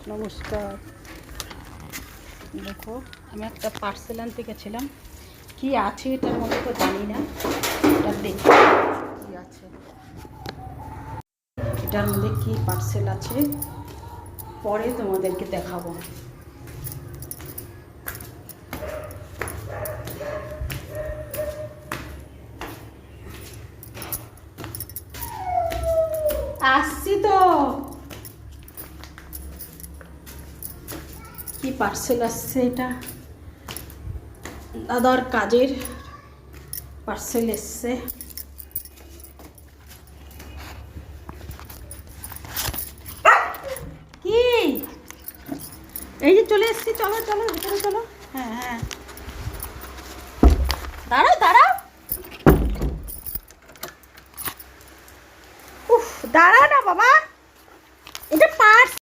নমস্কার। দেখো, আমি একটা পার্সেল আনতে গেছিলাম। কি আছে এটার মধ্যে তো জানি না, এটা দেখি কি আছে, এটার মধ্যে কি পার্সেল আছে পরে তোমাদেরকে দেখাবো। আসছি তো, কি পার্সেল আসছে, এটা দাদার কাজের পার্সেল এসছে। কি এই যে চলে এসছি, চলো চলো ভিতরে চলো। হ্যাঁ হ্যাঁ, দাঁড়াও দাঁড়াও, উফ দাঁড়াও না বাবা, এটা পার্স